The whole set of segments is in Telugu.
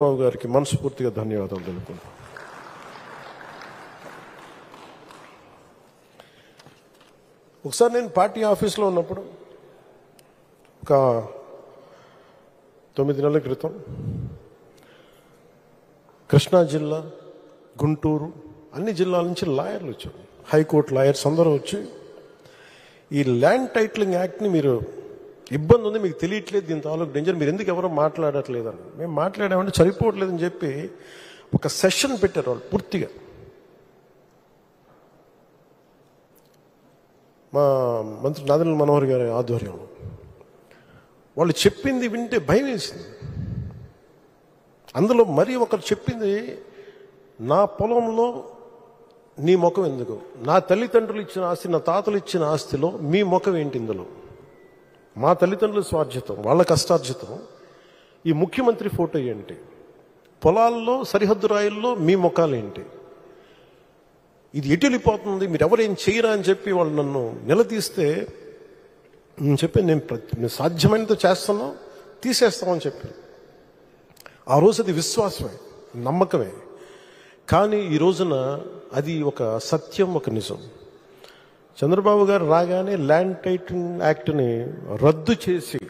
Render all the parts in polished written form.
బాబు గారికి మనస్ఫూర్తిగా ధన్యవాదాలు తెలుపుకుంటాను. ఒకసారి నేను పార్టీ ఆఫీస్లో ఉన్నప్పుడు ఒక 9 నెలల క్రితం కృష్ణా జిల్లా, గుంటూరు అన్ని జిల్లాల నుంచి లాయర్లు వచ్చారు. హైకోర్టు లాయర్స్ అందరూ వచ్చి ఈ ల్యాండ్ టైటిలింగ్ యాక్ట్ని మీరు ఇబ్బంది ఉంది, మీకు తెలియట్లేదు, దీని తాలూకు డేంజర్, మీరు ఎందుకు ఎవరో మాట్లాడట్లేదని. మేము మాట్లాడామంటే సరిపోవట్లేదని చెప్పి ఒక సెషన్ పెట్టారు వాళ్ళు పూర్తిగా. మా మంత్రి నాదెండ్ల మనోహర్ గారి ఆధ్వర్యంలో వాళ్ళు చెప్పింది వింటే భయం వేసింది. అందులో మరి ఒకరు చెప్పింది, నా పొలంలో నీ ముఖం ఎందుకు, నా తల్లిదండ్రులు ఇచ్చిన ఆస్తి, నా తాతలు ఇచ్చిన ఆస్తిలో మీ ముఖం ఏంటి, ఇందులో మా తల్లిదండ్రుల స్వార్జితం, వాళ్ళ కష్టార్జితం, ఈ ముఖ్యమంత్రి ఫోటో ఏంటి, పొలాల్లో సరిహద్దు రాయిల్లో మీ ముఖాలేంటి, ఇది ఎటు వెళ్ళిపోతుంది, మీరు ఎవరేం చేయరా అని చెప్పి వాళ్ళు నన్ను నిలదీస్తే నేను చెప్పి నేను సాధ్యమైనంత చేస్తాను, తీసేస్తామని చెప్పి. ఆ రోజు అది విశ్వాసమే, నమ్మకమే. కానీ ఈ రోజున అది ఒక సత్యం, ఒక నిజం. చంద్రబాబు గారు రాగానే ల్యాండ్ టైటిలింగ్ యాక్ట్ని రద్దు చేసి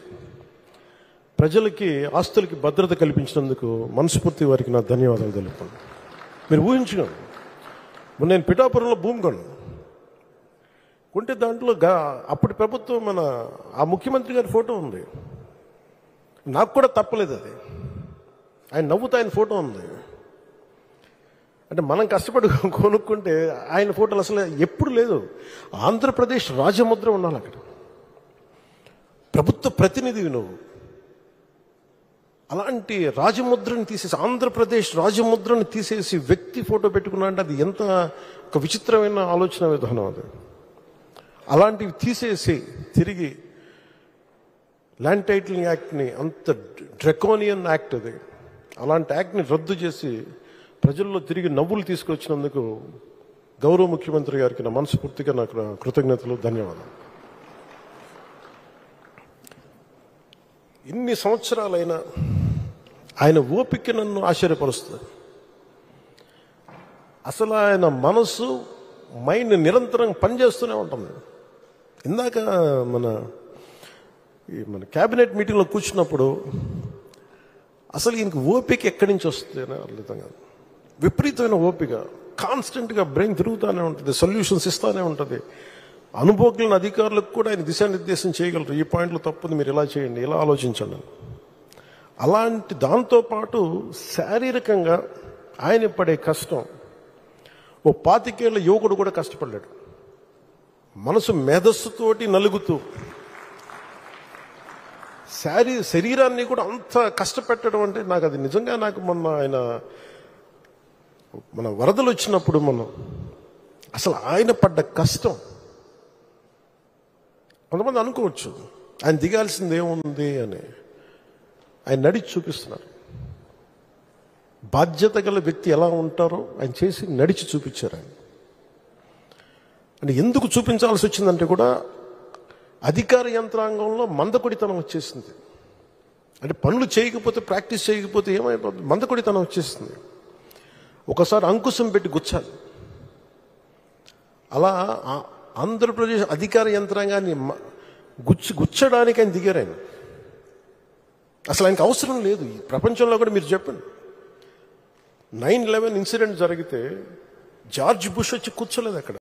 ప్రజలకి ఆస్తులకి భద్రత కల్పించినందుకు మనస్ఫూర్తి వారికి నా ధన్యవాదాలు తెలుపుతాను. మీరు ఊహించుకోండి, నేను పిఠాపురంలో భూమి కొంటే దాంట్లో అప్పటి ప్రభుత్వం ఆ ముఖ్యమంత్రి గారి ఫోటో ఉంది. నాకు కూడా తప్పలేదు అది, ఆయన నవ్వుతూ ఆయన ఫోటో ఉంది. అంటే మనం కష్టపడి కొనుక్కుంటే ఆయన ఫోటోలు అసలు ఎప్పుడు లేదు. ఆంధ్రప్రదేశ్ రాజముద్ర ఉండాలి అక్కడ, ప్రభుత్వ ప్రతినిధివి నువ్వు. అలాంటి రాజముద్రని తీసేసి, ఆంధ్రప్రదేశ్ రాజముద్రని తీసేసి వ్యక్తి ఫోటో పెట్టుకున్నా అంటే అది ఎంత ఒక విచిత్రమైన ఆలోచన విధానం అది. అలాంటివి తీసేసి తిరిగి ల్యాండ్ టైటిలింగ్ యాక్ట్ని, అంత డ్రెకోనియన్ యాక్ట్ అది, అలాంటి యాక్ట్ని రద్దు చేసి ప్రజల్లో తిరిగి నవ్వులు తీసుకొచ్చినందుకు గౌరవ ముఖ్యమంత్రి గారికి నా మనస్ఫూర్తిగా నాకు కృతజ్ఞతలు, ధన్యవాదాలు. ఇన్ని సంవత్సరాలైనా ఆయన ఓపిక నన్ను ఆశ్చర్యపరుస్తుంది. అసలు ఆయన మనసు, మైండ్ నిరంతరం పనిచేస్తూనే ఉంటుంది. ఇందాక మన క్యాబినెట్ మీటింగ్లో కూర్చున్నప్పుడు అసలు ఈయనకి ఓపిక ఎక్కడి నుంచి వస్తుంది అని అర్థం కాదు. విపరీతమైన ఓపిక, కాన్స్టెంట్గా బ్రెయిన్ తిరుగుతూనే ఉంటుంది, సొల్యూషన్స్ ఇస్తూనే ఉంటుంది. అనుభవజ్ఞులైన అధికారులకు కూడా ఆయన దిశానిర్దేశం చేయగలరు, ఈ పాయింట్లు తప్పుంది, మీరు ఇలా చేయండి, ఇలా ఆలోచించండి. అలాంటి దాంతోపాటు శారీరకంగా ఆయన పడే కష్టం ఓ 25 ఏళ్ల యువకుడు కూడా కష్టపడ్డాడు. మనసు మేధస్సుతోటి నలుగుతూ శరీరాన్ని కూడా అంత కష్టపెట్టడం అంటే నాకు అది నిజంగా, నాకు మన వరదలు వచ్చినప్పుడు అసలు ఆయన పడ్డ కష్టం, కొంతమంది అనుకోవచ్చు ఆయన దిగాల్సింది ఏముంది అని, ఆయన నడిచి చూపిస్తున్నారు. బాధ్యత గల వ్యక్తి ఎలా ఉంటారో ఆయన చేసి నడిచి చూపించారు. ఆయన అంటే ఎందుకు చూపించాల్సి వచ్చిందంటే కూడా అధికార యంత్రాంగంలో మందకొడితనం వచ్చేసింది. అంటే పనులు చేయకపోతే, ప్రాక్టీస్ చేయకపోతే ఏమైపోతుంది, మందకొడితనం వచ్చేస్తుంది. ఒకసారి అంకుశం పెట్టి గుచ్చాలి. అలా ఆంధ్రప్రదేశ్ అధికార యంత్రాంగాన్ని గుచ్చడానికి ఆయన దిగారు. ఆయన అసలు ఆయనకు అవసరం లేదు. ఈ ప్రపంచంలో కూడా మీరు చెప్పండి, 9/11 ఇన్సిడెంట్ జరిగితే జార్జ్ బుష్ వచ్చి కూర్చోలేదు అక్కడ.